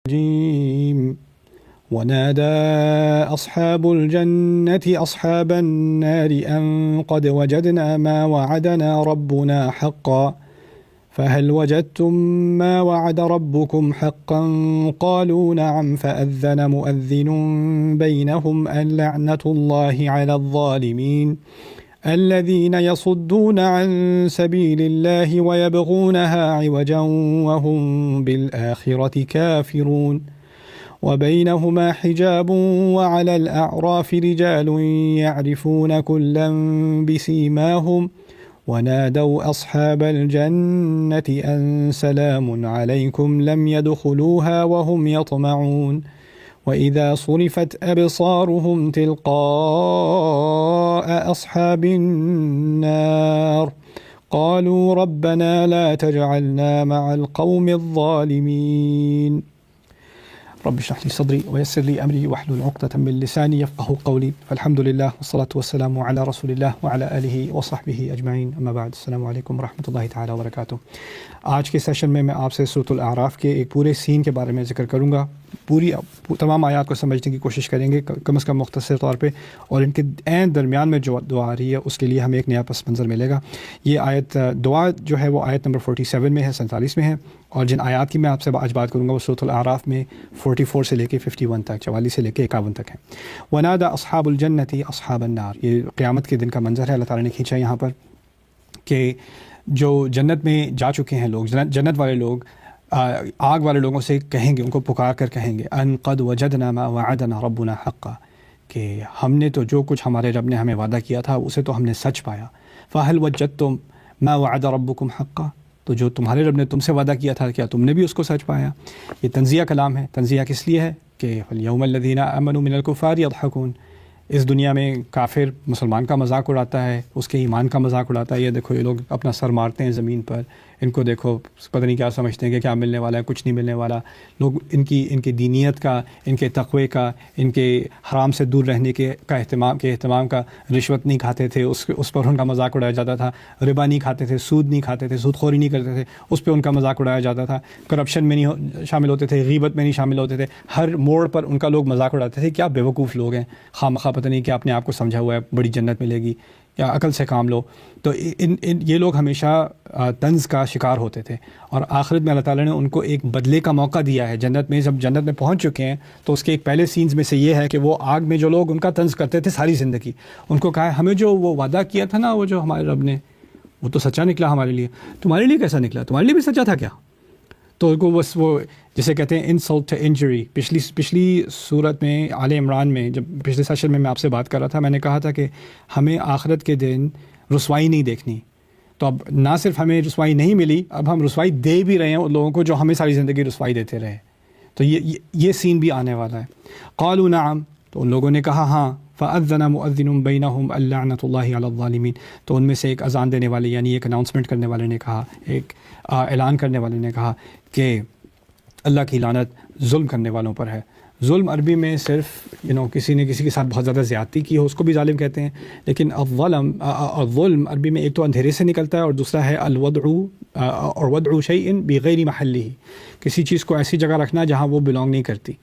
الرجيم ونادى أصحاب الجنة أصحاب النار أن قد وجدنا ما وعدنا ربنا حقا فهل وجدتم ما وعد ربكم حقا قالوا نعم فأذن مؤذن بينهم اللعنة الله على الظالمين الذين يصدون عن سبيل الله ويبغونها عوجا وهم بالآخرة كافرون وبينهما حجاب وعلى الأعراف رجال يعرفون كلا بسيماهم ونادوا أصحاب الجنة أن سلام عليكم لم يدخلوها وهم يطمعون وإذا صرفت أبصارهم تلقاء أصحاب النار قالوا ربنا لا تجعلنا مع القوم الظالمين رب اشرح لي صدري ويسر لي أمري واحلل عقدة من لساني يفقهوا قولي فالحمد لله والصلاة والسلام على رسول الله وعلى آله وصحبه أجمعين أما بعد السلام علیکم ورحمۃ اللہ تعالی وبرکاتہ۔ آج کے سیشن میں آپ سے سورۃ الاعراف کے ایک پورے سین کے بارے میں ذکر کروں گا۔ تمام آیات کو سمجھنے کی کوشش کریں گے کم از کم مختصر طور پہ، اور ان کے عین درمیان میں جو دعا آ رہی ہے اس کے لیے ہمیں ایک نیا پس منظر ملے گا۔ یہ آیت دعا جو ہے وہ آیت نمبر 47 میں ہے، 47 میں ہے، اور جن آیات کی میں آپ سے آج بات کروں گا وہ سورۃ الاعراف میں 44 سے لے کے 51 تک، 44 سے لے کے 51 تک ہے۔ ونادى اصحاب الجنت اصحاب النار، یہ قیامت کے دن کا منظر ہے، اللہ تعالیٰ نے کھینچا یہاں پر کہ جو جنت میں جا چکے ہیں لوگ، جنت والے لوگ آگ والے لوگوں سے کہیں گے، ان کو پکار کر کہیں گے ان قد وجدنا ما وعدنا ربنا حقا، کہ ہم نے تو جو کچھ ہمارے رب نے ہمیں وعدہ کیا تھا اسے تو ہم نے سچ پایا۔ فہل وجدتم ما وعد ربکم حقا، تو جو تمہارے رب نے تم سے وعدہ کیا تھا کیا تم نے بھی اس کو سچ پایا؟ یہ تنزیہ کلام ہے۔ تنزیہ کس لیے ہے کہ فَالْيَوْمَ الَّذِينَ آمَنُوا مِنَ الْكُفَّارِ يَضْحَكُونَ، اس دنیا میں کافر مسلمان کا مذاق اڑاتا ہے، اس کے ایمان کا مذاق اڑاتا ہے۔ یہ دیکھو یہ لوگ اپنا سر مارتے ہیں زمین پر، ان کو دیکھو پتہ نہیں کیا سمجھتے ہیں کہ کیا ملنے والا ہے، کچھ نہیں ملنے والا۔ لوگ ان کی دینیت کا، ان کے تقوی کا، ان کے حرام سے دور رہنے کے اہتمام کا، رشوت نہیں کھاتے تھے اس پر ان کا مذاق اڑایا جاتا تھا، ربا نہیں کھاتے تھے، سود نہیں کھاتے تھے، سود خوری نہیں کرتے تھے، اس پہ ان کا مذاق اڑایا جاتا تھا، کرپشن میں نہیں شامل ہوتے تھے، غیبت میں نہیں شامل ہوتے تھے، ہر موڑ پر ان کا لوگ مذاق اڑاتے تھے۔ کیا بیوقوف لوگ ہیں، خواہ پتہ نہیں کہ اپنے آپ کو سمجھا ہوا ہے بڑی جنت ملے گی، یا عقل سے کام لو۔ تو یہ لوگ ہمیشہ طنز کا شکار ہوتے تھے، اور آخرت میں اللہ تعالیٰ نے ان کو ایک بدلے کا موقع دیا ہے۔ جنت میں جب جنت میں پہنچ چکے ہیں تو اس کے ایک پہلے سینز میں سے یہ ہے کہ وہ آگ میں جو لوگ ان کا طنز کرتے تھے ساری زندگی، ان کو کہا ہے ہمیں جو وہ وعدہ کیا تھا نا، وہ جو ہمارے رب نے، وہ تو سچا نکلا ہمارے لیے۔ تمہارے لیے کیسا نکلا؟ تمہارے لیے بھی سچا تھا کیا؟ تو ان کو بس وہ جسے کہتے ہیں انسلٹ انجری۔ پچھلی صورت میں آل عمران میں، جب پچھلے سیشن میں آپ سے بات کر رہا تھا، میں نے کہا تھا کہ ہمیں آخرت کے دن رسوائی نہیں دیکھنی۔ تو اب نہ صرف ہمیں رسوائی نہیں ملی، اب ہم رسوائی دے بھی رہے ہیں ان لوگوں کو جو ہمیں ساری زندگی رسوائی دیتے رہے۔ تو یہ سین بھی آنے والا ہے۔ قالوا نعم، تو ان لوگوں نے کہا ہاں۔ فأذن مؤذن بینہم اللعنۃ اللہ علی الظالمین، تو ان میں سے ایک اذان دینے والے یعنی ایک اناؤنسمنٹ کرنے والے نے کہا، ایک اعلان کرنے والے نے کہا کہ اللہ کی لعنت ظلم کرنے والوں پر ہے۔ ظلم عربی میں صرف کسی نے کسی کے ساتھ بہت زیادہ زیادتی کی ہو اس کو بھی ظالم کہتے ہیں، لیکن الظلم عربی میں ایک تو اندھیرے سے نکلتا ہے، اور دوسرا ہے وضع شیء بغیر محلہ، کسی چیز کو ایسی جگہ رکھنا جہاں وہ بلانگ نہیں کرتی۔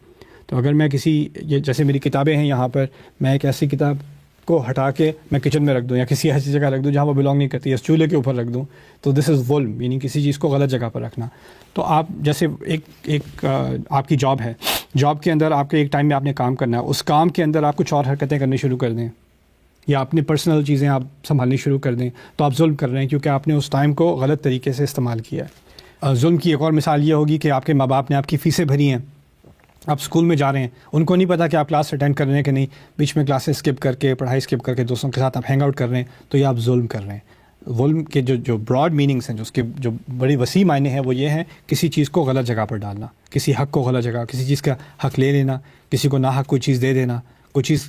تو اگر میں جیسے میری کتابیں ہیں یہاں پر، میں ایک ایسی کتاب کو ہٹا کے میں کچن میں رکھ دوں یا کسی ایسی جگہ رکھ دوں جہاں وہ بلانگ نہیں کرتی، یا چولہے کے اوپر رکھ دوں، تو دس از ظلم، یعنی کسی چیز کو غلط جگہ پر رکھنا۔ تو آپ جیسے ایک آپ کی جاب ہے، جاب کے اندر آپ کے ایک ٹائم میں آپ نے کام کرنا ہے، اس کام کے اندر آپ کچھ اور حرکتیں کرنی شروع کر دیں، یا اپنی پرسنل چیزیں آپ سنبھالنی شروع کر دیں، تو آپ ظلم کر رہے ہیں، کیونکہ آپ نے اس ٹائم کو غلط طریقے سے استعمال کیا ہے۔ ظلم کی ایک اور مثال یہ ہوگی کہ آپ کے ماں باپ نے آپ کی فیسیں بھری ہیں، آپ اسکول میں جا رہے ہیں، ان کو نہیں پتہ کہ آپ کلاس اٹینڈ کر رہے ہیں کہ نہیں، بیچ میں کلاسز اسکپ کر کے، پڑھائی اسکپ کر کے دوستوں کے ساتھ آپ ہینگ آؤٹ کر رہے ہیں، تو یہ آپ ظلم کر رہے ہیں۔ ظلم کے جو براڈ میننگس ہیں، جو اس کے جو بڑی وسیع معنی ہیں، وہ یہ ہیں کسی چیز کو غلط جگہ پر ڈالنا، کسی حق کو غلط جگہ، کسی چیز کا حق لے لینا، کسی کو ناحق کوئی چیز دے دینا، کوئی چیز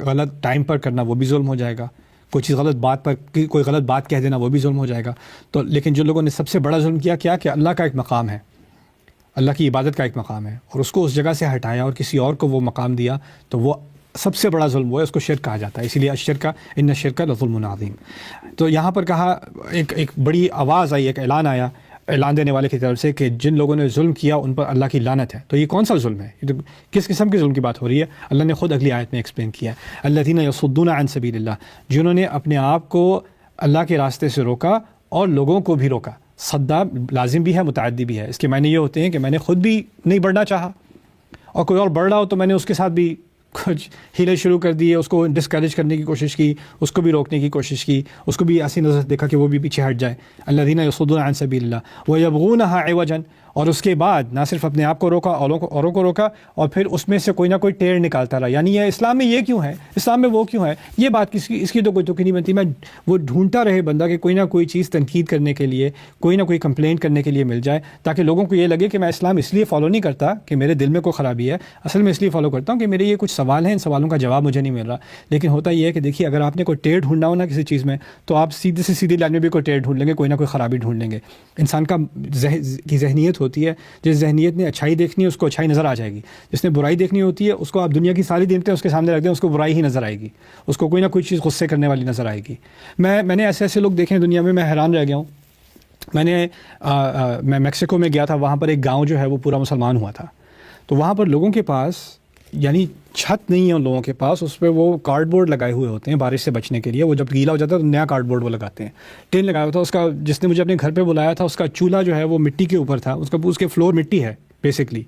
غلط ٹائم پر کرنا وہ بھی ظلم ہو جائے گا، کوئی چیز غلط بات پر کوئی غلط بات کہہ دینا وہ بھی ظلم ہو جائے گا۔ تو لیکن جو لوگوں نے سب سے بڑا ظلم کیا کہ اللہ کا ایک مقام ہے، اللہ کی عبادت کا ایک مقام ہے، اور اس کو اس جگہ سے ہٹایا اور کسی اور کو وہ مقام دیا، تو وہ سب سے بڑا ظلم وہ ہے، اس کو شرک کہا جاتا ہے۔ اسی لیے الشرک ان الشرک لظلم عظیم۔ تو یہاں پر کہا، ایک بڑی آواز آئی، ایک اعلان آیا، اعلان دینے والے کی طرف سے کہ جن لوگوں نے ظلم کیا ان پر اللہ کی لعنت ہے. تو یہ کون سا ظلم ہے؟ یہ تو کس قسم کے ظلم کی بات ہو رہی ہے؟ اللہ نے خود اگلی آیت میں ایکسپلین کیا ہے. الذین یصدون عن سبیل اللہ، جنہوں نے اپنے آپ کو اللہ کے راستے سے روکا اور لوگوں کو بھی روکا. صدا لازم بھی ہے، متعدی بھی ہے. اس کے معنی یہ ہوتے ہیں کہ میں نے خود بھی نہیں بڑھنا چاہا اور کوئی اور بڑھ رہا ہو تو میں نے اس کے ساتھ بھی کچھ ہیلے شروع کر دیے، اس کو ڈسکریج کرنے کی کوشش کی، اس کو بھی روکنے کی کوشش کی، اس کو بھی ایسی نظر دیکھا کہ وہ بھی پیچھے ہٹ جائے. الذین یصدون عن سبیل اللہ ویبغونها عوجا، اور اس کے بعد نہ صرف اپنے آپ کو روکا، اوروں کو روکا، اور پھر اس میں سے کوئی نہ کوئی ٹیڑھ نکالتا رہا. یعنی یہ اسلام میں یہ کیوں ہے، اسلام میں وہ کیوں ہے، یہ بات اس کی تو کوئی تکی نہیں بنتی. میں وہ ڈھونڈتا رہے بندہ کہ کوئی نہ کوئی چیز تنقید کرنے کے لیے، کوئی نہ کوئی کمپلینٹ کرنے کے لیے مل جائے، تاکہ لوگوں کو یہ لگے کہ میں اسلام اس لیے فالو نہیں کرتا کہ میرے دل میں کوئی خرابی ہے، اصل میں اس لیے فالو کرتا ہوں کہ میرے یہ کچھ سوال ہیں، ان سوالوں کا جواب مجھے نہیں مل رہا. لیکن ہوتا یہ ہے کہ دیکھیے، اگر آپ نے کوئی ٹیڑھ ڈھونڈنا ہو نا کسی چیز میں، تو آپ سیدھے سے سیدھی لائن میں بھی کوئی ٹیڑھ ڈھونڈ لیں گے، کوئی نہ کوئی خرابی ڈھونڈ لیں گے. انسان کا کی ذہنیت ہوتی ہے، جس ذہنیت نے اچھائی دیکھنی ہے اس کو اچھائی نظر آ جائے گی، جس نے برائی دیکھنی ہوتی ہے اس کو آپ دنیا کی ساری نعمتیں اس کے سامنے رکھ دیں، اس کو برائی ہی نظر آئے گی، اس کو کوئی نہ کوئی چیز غصے کرنے والی نظر آئے گی. میں نے ایسے لوگ دیکھے ہیں دنیا میں حیران رہ گیا ہوں. میں میکسیکو میں گیا تھا، وہاں پر ایک گاؤں جو ہے وہ پورا مسلمان ہوا تھا. تو وہاں پر لوگوں کے پاس یعنی چھت نہیں ہے ان لوگوں کے پاس، اس پہ وہ کارڈ بورڈ لگائے ہوئے ہوتے ہیں بارش سے بچنے کے لیے. وہ جب گیلا ہو جاتا ہے تو نیا کارڈ بورڈ وہ لگاتے ہیں. ٹین لگایا ہوا تھا اس کا، جس نے مجھے اپنے گھر پہ بلایا تھا، اس کا چولہا جو ہے وہ مٹی کے اوپر تھا، اس کے فلور مٹی ہے بیسکلی.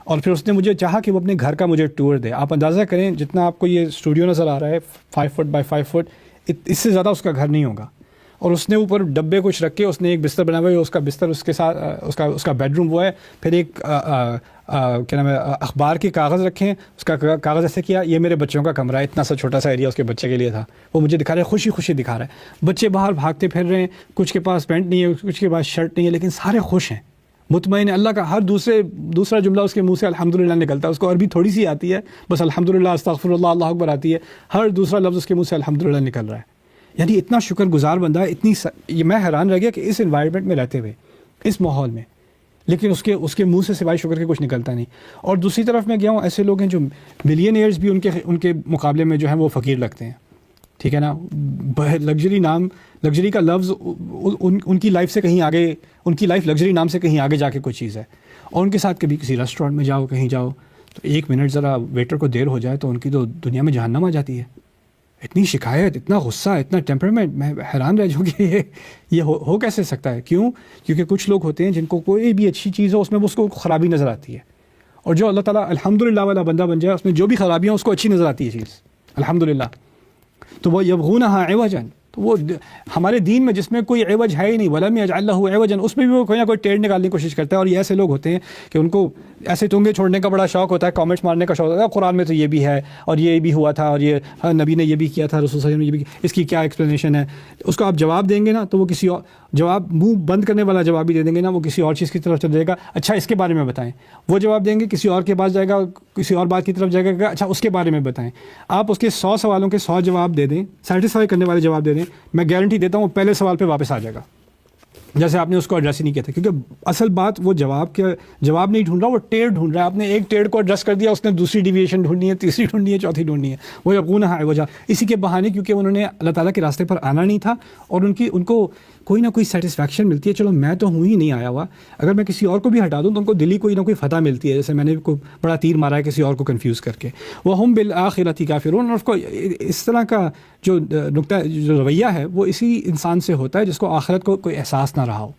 اور پھر اس نے مجھے چاہا کہ وہ اپنے گھر کا مجھے ٹور دے. آپ اندازہ کریں جتنا آپ کو یہ اسٹوڈیو نظر آ رہا ہے 5 فٹ بائی 5 فٹ، اس سے زیادہ اس کا گھر نہیں ہوگا. اور اس نے اوپر ڈبے کچھ رکھ کے اس نے ایک بستر بنا ہوا ہے، اس کا بستر اس کے ساتھ اس کا بیڈ روم وہ ہے. پھر ایک کیا نام ہے اخبار کے کاغذ رکھے ہیں، اس کا کاغذ ایسے کیا یہ میرے بچوں کا کمرہ ہے، اتنا سا چھوٹا سا ایریا اس کے بچے کے لیے تھا. وہ مجھے دکھا رہا ہے، خوشی خوشی دکھا رہا ہے. بچے باہر بھاگتے پھر رہے ہیں، کچھ کے پاس پینٹ نہیں ہے، کچھ کے پاس شرٹ نہیں ہے، لیکن سارے خوش ہیں، مطمئن ہے. اللہ کا ہر دوسرا جملہ اس کے منہ سے الحمدللہ نکلتا ہے. اس کو عربی تھوڑی سی آتی ہے، بس الحمدللہ، استغفر اللہ، اللہ اکبر آتی ہے. ہر دوسرا لفظ اس کے منہ سے الحمدللہ نکل رہا ہے. یعنی اتنا شکر گزار بندہ ہے. میں حیران رہ گیا کہ اس انوائرمنٹ میں رہتے ہوئے، اس ماحول میں، لیکن اس کے منہ سے سوائے شکر کے کچھ نکلتا نہیں. اور دوسری طرف میں گیا ہوں، ایسے لوگ ہیں جو ملینئرز بھی ان کے مقابلے میں جو ہیں وہ فقیر لگتے ہیں. ٹھیک ہے نا، لگژری کا لفظ ان کی لائف سے کہیں آگے، ان کی لائف لگژری نام سے کہیں آگے جا کے کوئی چیز ہے. اور ان کے ساتھ کبھی کسی ریسٹورینٹ میں جاؤ، کہیں جاؤ تو 1 منٹ ذرا ویٹر کو دیر ہو جائے تو ان کی تو دنیا میں جہنم آ جاتی ہے. اتنی شکایت، اتنا غصہ، اتنا ٹیمپرمنٹ. میں حیران رہ جاؤں کہ یہ ہو کیسے سکتا ہے. کیونکہ کچھ لوگ ہوتے ہیں جن کو کوئی بھی اچھی چیز ہو اس میں اس کو خرابی نظر آتی ہے، اور جو اللہ تعالیٰ الحمدللہ والا بندہ بن جائے اس میں جو بھی خرابیاں اس کو اچھی نظر آتی ہے چیز الحمدللہ. تو وہ یبغونہا عوجا، تو وہ ہمارے دین میں جس میں کوئی عوج ہے ہی نہیں، ولم یجعل لہ عوجا، اس میں بھی وہ کوئی نہ کوئی ٹیڑھ نکالنے کی کوشش کرتا ہے. اور یہ ایسے لوگ ہوتے ہیں کہ ان کو ایسے ٹونگے چھوڑنے کا بڑا شوق ہوتا ہے، کامنٹس مارنے کا شوق ہوتا ہے، قرآن میں تو یہ بھی ہے اور یہ بھی ہوا تھا اور یہ نبی نے یہ بھی کیا تھا، رسول صلی اللہ علیہ وسلم نے یہ بھی کیا، اس کی کیا ایکسپلینیشن ہے. اس کو آپ جواب دیں گے نا تو وہ کسی اور جواب، منہ بند کرنے والا جواب بھی دے دیں گے نا، وہ کسی اور چیز کی طرف چل جائے گا. اچھا اس کے بارے میں بتائیں، وہ جواب دیں گے، کسی اور کے پاس جائے گا، کسی اور بات کی طرف جائے گا، اچھا اس کے بارے میں بتائیں. آپ اس کے 100 سوالوں کے 100 جواب دے دیں، سیٹسفائی کرنے والے جواب دے دیں، میں گارنٹی دیتا ہوں وہ پہلے سوال پہ واپس آ جائے گا جیسے آپ نے اس کو ایڈریس ہی نہیں کیا تھا. کیونکہ اصل بات وہ جواب نہیں ڈھونڈ رہا، وہ ٹیڑھ ڈھونڈ رہا ہے. آپ نے ایک ٹیڑھ کو ایڈریس کر دیا، اس نے دوسری ڈیویشن ڈھونڈنی ہے، تیسری ڈھونڈنی ہے، چوتھی ڈھونڈنی ہے. وہ یبغونہا عوجا، اسی کے بہانے کیونکہ انہوں نے اللہ تعالیٰ کے راستے پر آنا نہیں تھا اور ان کو کوئی نہ کوئی سیٹسفیکشن ملتی ہے، چلو میں تو ہوں ہی نہیں آیا ہوا، اگر میں کسی اور کو بھی ہٹا دوں تو ان کو دلی کوئی نہ کوئی فتح ملتی ہے، جیسے میں نے کوئی بڑا تیر مارا ہے کسی اور کو کنفیوز کر کے. وَهُمْ بِالْآخِرَةِ کافرون. اور اس کو اس طرح کا جو نقطہ، جو رویہ ہے وہ اسی انسان سے ہوتا ہے جس کو آخرت کو کوئی احساس نہ رہا ہو.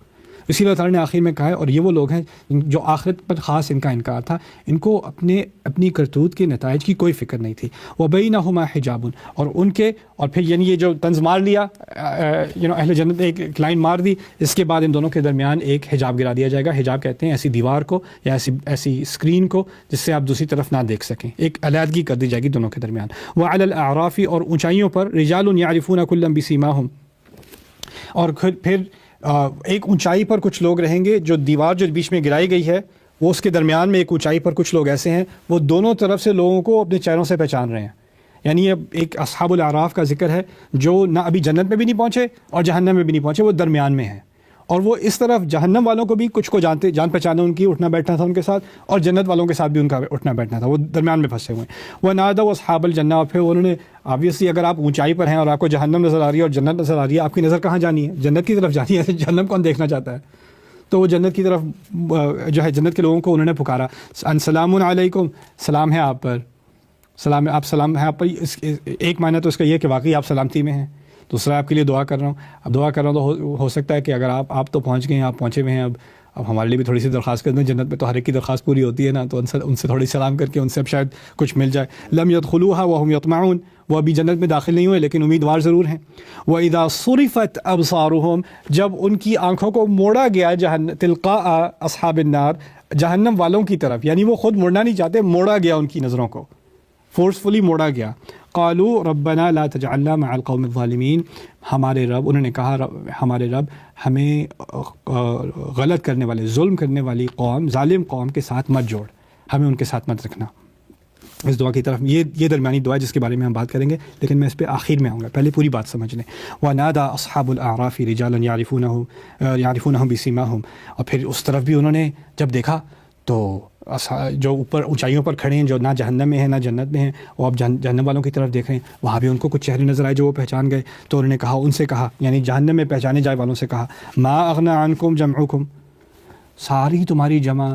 اسی اللہ تعالیٰ نے آخر میں کہا ہے، اور یہ وہ لوگ ہیں جو آخرت پر خاص ان کا انکار تھا، ان کو اپنی کرتوت کے نتائج کی کوئی فکر نہیں تھی. وَبَيْنَهُمَا حِجَابٌ، اور ان کے، اور پھر یعنی یہ جو طنز مار لیا اہل جنت نے ایک لائن مار دی، اس کے بعد ان دونوں کے درمیان ایک حجاب گرا دیا جائے گا. حجاب کہتے ہیں ایسی دیوار کو یا ایسی اسکرین کو جس سے آپ دوسری طرف نہ دیکھ سکیں، ایک علیحدگی کر دی جائے گی دونوں کے درمیان. وَعَلَى الْأَعْرَافِ، اور اونچائیوں پر، رِجَالٌ يَعْرِفُونَ كُلًّا بِسِيمَاهُمْ، اور پھر ایک اونچائی پر کچھ لوگ رہیں گے، جو دیوار جو بیچ میں گرائی گئی ہے وہ اس کے درمیان میں ایک اونچائی پر کچھ لوگ ایسے ہیں وہ دونوں طرف سے لوگوں کو اپنے چہروں سے پہچان رہے ہیں. یعنی یہ ایک اصحاب الاعراف کا ذکر ہے جو نہ ابھی جنت میں بھی نہیں پہنچے اور جہنم میں بھی نہیں پہنچے، وہ درمیان میں ہیں. اور وہ اس طرف جہنم والوں کو بھی کچھ کو جان پہچانا ان کی، اٹھنا بیٹھنا تھا ان کے ساتھ، اور جنت والوں کے ساتھ بھی ان کا اٹھنا بیٹھنا تھا، وہ درمیان میں پھنسے ہوئے ہیں. وَنَادَوْا أَصْحَابَ الْجَنَّةِ، اور پھر انہوں نے آبویسلی اگر آپ اونچائی پر ہیں اور آپ کو جہنم نظر آ رہی ہے اور جنت نظر آ رہی ہے، آپ کی نظر کہاں جانی ہے؟ جنت کی طرف جانی ہے. جہنم کون دیکھنا چاہتا ہے؟ تو وہ جنت کی طرف جو ہے جنت کے لوگوں کو انہوں نے پکارا، السلام علیکم، سلام ہے آپ پر، سلام ہے، آپ سلام ہے آپ پر. ایک معنی تو اس کا یہ کہ واقعی آپ سلامتی میں ہیں. دوسرا آپ کے لیے دعا کر رہا ہوں. اب دعا کر رہا ہوں تو ہو سکتا ہے کہ اگر آپ تو پہنچ گئے ہیں، آپ پہنچے ہوئے ہیں، اب ہمارے لیے بھی تھوڑی سی درخواست کر دیں. جنت میں تو ہر ایک کی درخواست پوری ہوتی ہے نا، تو ان سے تھوڑی سلام کر کے ان سے اب شاید کچھ مل جائے. لم يدخلوها وهم يطمعون، وہ ابھی جنت میں داخل نہیں ہوئے لیکن امیدوار ضرور ہیں. وَإِذَا صُرِفَتْ أَبْصَارُهُمْ، جب ان کی آنکھوں کو موڑا گیا تلقاء اصحاب النار، جہنم والوں کی طرف، یعنی وہ خود مڑنا نہیں چاہتے، موڑا گیا ان کی نظروں کو، فورسفلی موڑا گیا. قالوا ربنا لا تجعلنا مع القوم الظالمین، ہمارے رب، انہوں نے کہا ہمارے رب ہمیں غلط کرنے والے، ظلم کرنے والی قوم، ظالم قوم کے ساتھ مت جوڑ، ہمیں ان کے ساتھ مت رکھنا. اس دعا کی طرف یہ درمیانی دعا ہے جس کے بارے میں ہم بات کریں گے، لیکن میں اس پہ آخر میں آؤں گا، پہلے پوری بات سمجھ لیں. وَنَادَى أَصْحَابُ الْأَعْرَافِ رِجَالًا يَعْرِفُونَهُمْ بِسِيمَاهُمْ، اور پھر اس طرف بھی انہوں نے جب دیکھا تو جو اوپر اونچائیوں پر کھڑے ہیں، جو نہ جہنم میں ہیں نہ جنت میں ہیں، وہ اب جہنم والوں کی طرف دیکھ رہے ہیں، وہاں بھی ان کو کچھ چہرے نظر آئے جو وہ پہچان گئے. تو انہوں نے کہا، ان سے کہا، یعنی جہنم میں پہچانے جائے والوں سے کہا، ما اغنى عنکم جمعکم، ساری تمہاری جمع،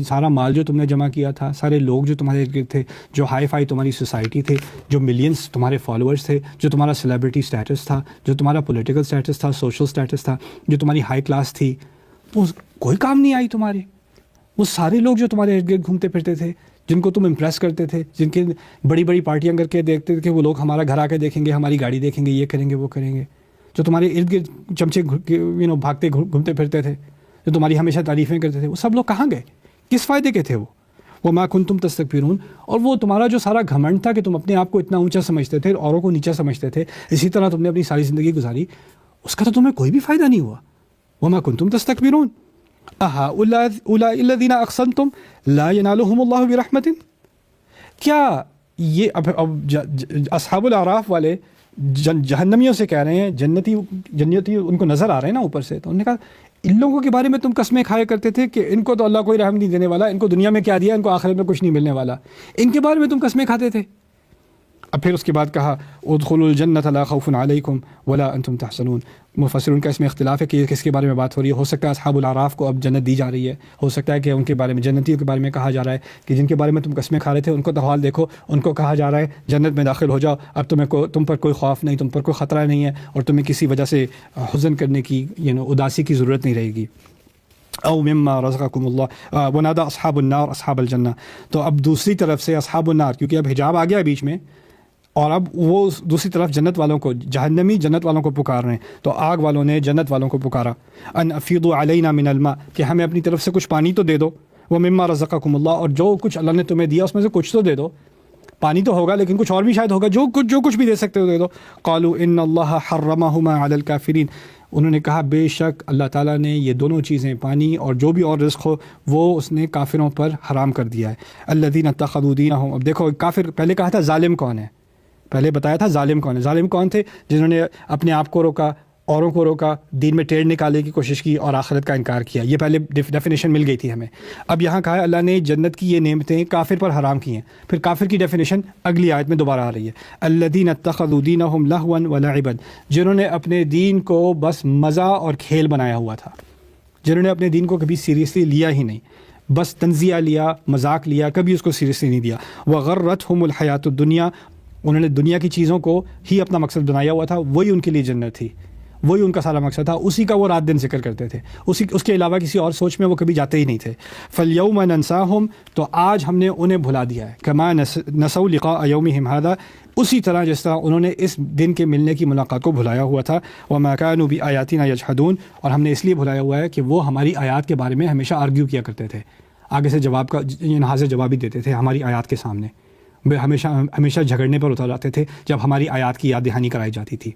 سارا مال جو تم نے جمع کیا تھا، سارے لوگ جو تمہارے ارد گرد تھے، جو ہائی فائی تمہاری سوسائٹی تھے، جو ملینز تمہارے فالوورز تھے، جو تمہارا سیلیبریٹی سٹیٹس تھا، جو تمہارا پولیٹیکل سٹیٹس تھا، سوشل سٹیٹس تھا، جو تمہاری ہائی کلاس تھی، وہ کوئی کام نہیں آئی تمہارے. وہ سارے لوگ جو تمہارے ارد گرد گھومتے پھرتے تھے، جن کو تم امپریس کرتے تھے، جن کے بڑی بڑی پارٹیاں کر کے دیکھتے تھے کہ وہ لوگ ہمارا گھر آ کے دیکھیں گے، ہماری گاڑی دیکھیں گے، یہ کریں گے وہ کریں گے، جو تمہارے ارد گرد چمچے بھاگتے گھومتے پھرتے تھے، جو تمہاری ہمیشہ تعریفیں کرتے تھے، وہ سب لوگ کہاں گئے؟ کس فائدے کے تھے وہ؟ وَمَا كُنْتُمْ تَسْتَكْبِرُونَ، اور وہ تمہارا جو سارا گھمنڈ تھا کہ تم اپنے آپ کو اتنا اونچا سمجھتے تھے، اوروں کو نیچا سمجھتے تھے، اسی طرح تم نے اپنی ساری زندگی گزاری، اس کا تو تمہیں کوئی بھی فائدہ نہیں ہوا. وَمَا كُنْتُمْ تَسْتَكْبِرُونَ أَهَٰؤُلَاءِ الَّذِينَ أَقْسَمْتُمْ لَا يَنَالُهُمُ اللَّهُ بِرَحْمَةٍ، کیا یہ اب اصحاب الاعراف والے جہنمیوں سے کہہ رہے ہیں، جنتی ان کو نظر آ رہے ہیں نا اوپر سے، تو انہوں نے کہا ان لوگوں کے بارے میں تم قسمیں کھایا کرتے تھے کہ ان کو تو اللہ کوئی رحم نہیں دینے والا، ان کو دنیا میں کیا دیا، ان کو آخرت میں کچھ نہیں ملنے والا، ان کے بارے میں تم قسمیں کھاتے تھے. اب پھر اس کے بعد کہا ادخلوا الجنۃ لا خوف علیکم ولا انتم تحزنون. مفسرون کا اس میں اختلاف ہے کہ یہ کس کے بارے میں بات ہو رہی ہے. ہو سکتا ہے اصحاب الاعراف کو اب جنت دی جا رہی ہے، ہو سکتا ہے کہ ان کے بارے میں، جنتیوں کے بارے میں کہا جا رہا ہے کہ جن کے بارے میں تم قسمیں کھا رہے تھے ان کو تو حال دیکھو، ان کو کہا جا رہا ہے جنت میں داخل ہو جاؤ، اب تم پر کوئی خوف نہیں، تم پر کوئی خطرہ نہیں ہے، اور تمہیں کسی وجہ سے حزن کرنے کی، اداسی کی ضرورت نہیں رہے گی. او مما رزقکم اللہ ونادى اصحاب النار اصحاب الجنہ. تو اب دوسری طرف سے اصحاب النار، کیونکہ اب حجاب آ گیا بیچ میں، اور اب وہ دوسری طرف جنت والوں کو، جہنمی جنت والوں کو پکار رہے ہیں، تو آگ والوں نے جنت والوں کو پکارا، ان افیضوا علینا من الماء، کہ ہمیں اپنی طرف سے کچھ پانی تو دے دو، ومما رزقکم اللہ، اور جو کچھ اللہ نے تمہیں دیا اس میں سے کچھ تو دے دو. پانی تو ہوگا لیکن کچھ اور بھی شاید ہوگا، جو کچھ بھی دے سکتے ہو دے دو. قالوا ان اللہ حرمہما علی الکافرین، انہوں نے کہا بے شک اللہ تعالیٰ نے یہ دونوں چیزیں، پانی اور جو بھی اور رزق ہو، وہ اس نے کافروں پر حرام کر دیا ہے. الذین اتخذوا دینہم، اب دیکھو کافر، پہلے کہا تھا ظالم کون ہے، پہلے بتایا تھا ظالم کون ہے. ظالم کون تھے؟ جنہوں نے اپنے آپ کو روکا، اوروں کو روکا، دین میں ٹیڑھ نکالنے کی کوشش کی اور آخرت کا انکار کیا. یہ پہلے ڈیفینیشن مل گئی تھی ہمیں. اب یہاں کہا ہے اللہ نے جنت کی یہ نعمتیں کافر پر حرام کی ہیں. پھر کافر کی ڈیفینیشن اگلی آیت میں دوبارہ آ رہی ہے. الذین اتخذوا دینہم لہوا ولعبا، جنہوں نے اپنے دین کو بس مزہ اور کھیل بنایا ہوا تھا، جنہوں نے اپنے دین کو کبھی سیریسلی لیا ہی نہیں، بس تنزیہ لیا، مذاق لیا، کبھی اس کو سیریسلی نہیں دیا. وغرتہم الحیات الدنیا، انہوں نے دنیا کی چیزوں کو ہی اپنا مقصد بنایا ہوا تھا، وہی ان کے لیے جنت تھی، وہی ان کا سارا مقصد تھا، اسی کا وہ رات دن ذکر کرتے تھے، اس کے علاوہ کسی اور سوچ میں وہ کبھی جاتے ہی نہیں تھے. فَالْيَوْمَ نَنْسَاهُمْ، تو آج ہم نے انہیں بھلا دیا ہے. كَمَا نَسَوْا لِقَاءَ يَوْمِهِمْ هَذَا، اسی طرح جس طرح انہوں نے اس دن کے ملنے کی ملاقات کو بھلایا ہوا تھا. وَمَا كَانُوا بِآيَاتِنَا يَجْحَدُونَ، اور ہم نے اس لیے بھلایا ہوا ہے کہ وہ ہماری آیات کے بارے میں ہمیشہ آرگیو کیا کرتے تھے، آگے سے جواب کا حاضر جوابی دیتے تھے ہماری آیات کے سامنے، ہمیشہ جھگڑنے پر اتر آتے تھے جب ہماری آیات کی یاد دہانی کرائی جاتی تھی.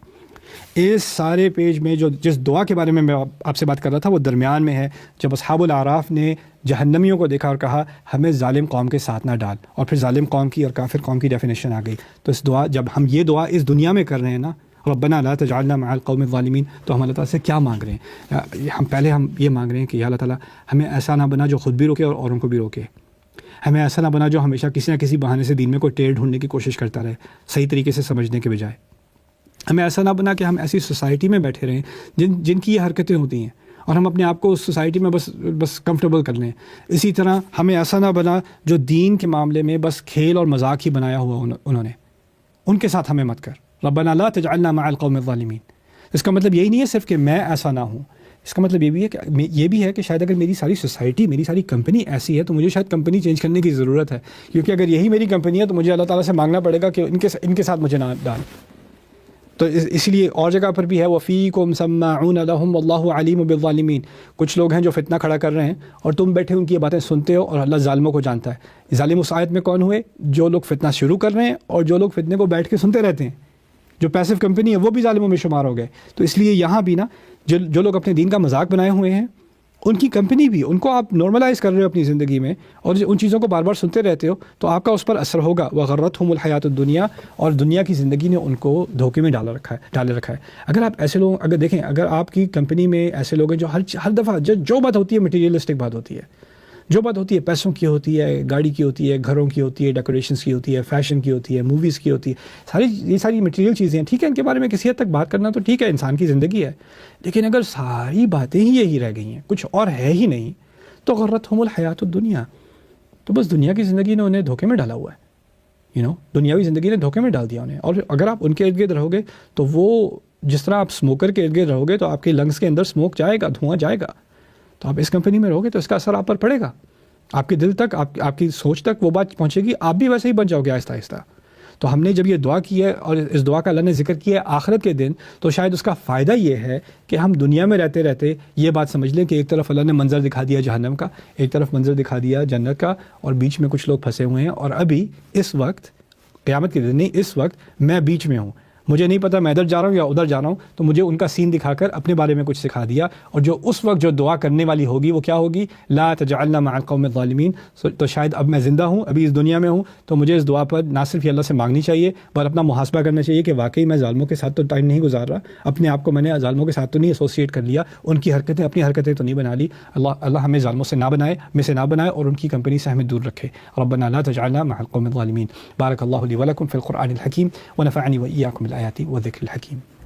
اس سارے پیج میں جس دعا کے بارے میں آپ سے بات کر رہا تھا وہ درمیان میں ہے، جب اصحاب الاعراف نے جہنمیوں کو دیکھا اور کہا ہمیں ظالم قوم کے ساتھ نہ ڈال، اور پھر ظالم قوم کی اور کافر قوم کی ڈیفینیشن آ گئی. تو اس دعا، جب ہم یہ دعا اس دنیا میں کر رہے ہیں نا، ربنا لا تجعلنا مع القوم الظالمین، تو ہم اللہ تعالیٰ سے کیا مانگ رہے ہیں؟ ہم یہ مانگ رہے ہیں کہ یا اللہ تعالیٰ ہمیں ایسا نہ بنا جو خود بھی روکے اور اوروں کو بھی روکے، ہمیں ایسا نہ بنا جو ہمیشہ کسی نہ کسی بہانے سے دین میں کوئی ٹیڑھ ڈھونڈنے کی کوشش کرتا رہے صحیح طریقے سے سمجھنے کے بجائے. ہمیں ایسا نہ بنا کہ ہم ایسی سوسائٹی میں بیٹھے رہیں جن کی یہ حرکتیں ہوتی ہیں، اور ہم اپنے آپ کو اس سوسائٹی میں بس کمفرٹیبل کر لیں. اسی طرح ہمیں ایسا نہ بنا جو دین کے معاملے میں بس کھیل اور مذاق ہی بنایا ہوا انہوں نے، ان کے ساتھ ہمیں مت کر. ربنا لا تجعلنا مع القوم الظالمین. اس کا مطلب یہی نہیں ہے صرف کہ میں ایسا نہ ہوں، اس کا مطلب یہ بھی ہے کہ شاید اگر میری ساری سوسائٹی، میری ساری کمپنی ایسی ہے تو مجھے شاید کمپنی چینج کرنے کی ضرورت ہے، کیونکہ اگر یہی میری کمپنی ہے تو مجھے اللہ تعالیٰ سے مانگنا پڑے گا کہ ان کے ساتھ مجھے نہ ڈال. تو اس لیے اور جگہ پر بھی ہے وَفِيكُمْ سَمَّاعُونَ لَهُمْ وَاللَّهُ عَلِيمٌ بِالظَّالِمِينَ. کچھ لوگ ہیں جو فتنہ کھڑا کر رہے ہیں اور تم بیٹھے ان کی یہ باتیں سنتے ہو، اور اللہ ظالموں کو جانتا ہے. ظالم اس آیت میں کون ہوئے؟ جو لوگ فتنہ شروع کر رہے ہیں اور جو لوگ فتنے کو بیٹھ کے سنتے رہتے ہیں. جو پیسو کمپنی ہے وہ بھی ظالموں میں شمار ہو گئے. تو اس لیے یہاں بھی نا جو لوگ اپنے دین کا مذاق بنائے ہوئے ہیں، ان کی کمپنی بھی، ان کو آپ نارملائز کر رہے ہو اپنی زندگی میں، اور ان چیزوں کو بار بار سنتے رہتے ہو تو آپ کا اس پر اثر ہوگا. وغرتہم الحیات الدنیا، اور دنیا کی زندگی نے ان کو دھوکے میں ڈالے رکھا ہے. اگر آپ ایسے لوگ اگر دیکھیں، اگر آپ کی کمپنی میں ایسے لوگ ہیں جو ہر دفعہ جو بات ہوتی ہے مٹیریلسٹک بات ہوتی ہے، جو بات ہوتی ہے پیسوں کی ہوتی ہے، گاڑی کی ہوتی ہے، گھروں کی ہوتی ہے، ڈیکوریشنس کی ہوتی ہے، فیشن کی ہوتی ہے، موویز کی ہوتی ہے، یہ ساری مٹیریل چیزیں ہیں. ٹھیک ہے، ان کے بارے میں کسی حد تک بات کرنا تو ٹھیک ہے، انسان کی زندگی ہے. لیکن اگر ساری باتیں ہی یہی رہ گئی ہیں، کچھ اور ہے ہی نہیں، تو غرتہم الحیات الدنیا، تو بس دنیا کی زندگی نے انہیں دھوکے میں ڈالا ہوا ہے. دنیاوی زندگی نے دھوکے میں ڈال دیا انہیں. اور اگر آپ ان کے ارد گرد رہو گے تو وہ جس طرح آپ اسموکر کے ارد گرد رہو گے تو آپ کے لنگس کے اندر اسموک جائے گا، دھواں جائے گا. تو آپ اس کمپنی میں رہو گے تو اس کا اثر آپ پر پڑے گا، آپ کے دل تک، آپ کی سوچ تک وہ بات پہنچے گی. آپ بھی ویسے ہی بن جاؤ گے آہستہ آہستہ. تو ہم نے جب یہ دعا کی ہے اور اس دعا کا اللہ نے ذکر کیا ہے آخرت کے دن، تو شاید اس کا فائدہ یہ ہے کہ ہم دنیا میں رہتے رہتے یہ بات سمجھ لیں کہ ایک طرف اللہ نے منظر دکھا دیا جہنم کا، ایک طرف منظر دکھا دیا جنت کا، اور بیچ میں کچھ لوگ پھنسے ہوئے ہیں. اور ابھی اس وقت قیامت کے دن نہیں، اس وقت میں بیچ میں ہوں. مجھے نہیں پتہ میں ادھر جا رہا ہوں یا ادھر جا رہا ہوں، تو مجھے ان کا سین دکھا کر اپنے بارے میں کچھ سکھا دیا. اور جو اس وقت جو دعا کرنے والی ہوگی وہ کیا ہوگی؟ لا تجعلنا مع القوم الظالمین. تو شاید اب میں زندہ ہوں، ابھی اس دنیا میں ہوں، تو مجھے اس دعا پر نہ صرف اللہ سے مانگنی چاہیے پر اپنا محاسبہ کرنا چاہیے کہ واقعی میں ظالموں کے ساتھ تو ٹائم نہیں گزار رہا، اپنے آپ کو میں نے ظالموں کے ساتھ تو نہیں ایسوسیٹ کر لیا، ان کی حرکتیں اپنی حرکتیں تو نہیں بنا لی. اللہ ہمیں ظالموں سے نہ بنائے، میں سے نہ بنائے، اور ان کی کمپنی سے ہمیں دور رکھے. ربنا لا تجعلنا مع القوم الظالمین. بارک اللہ لی ولکم فی القرآن الحکیم ونفعنی وإیاکم بالآیات والذکر الحکیم.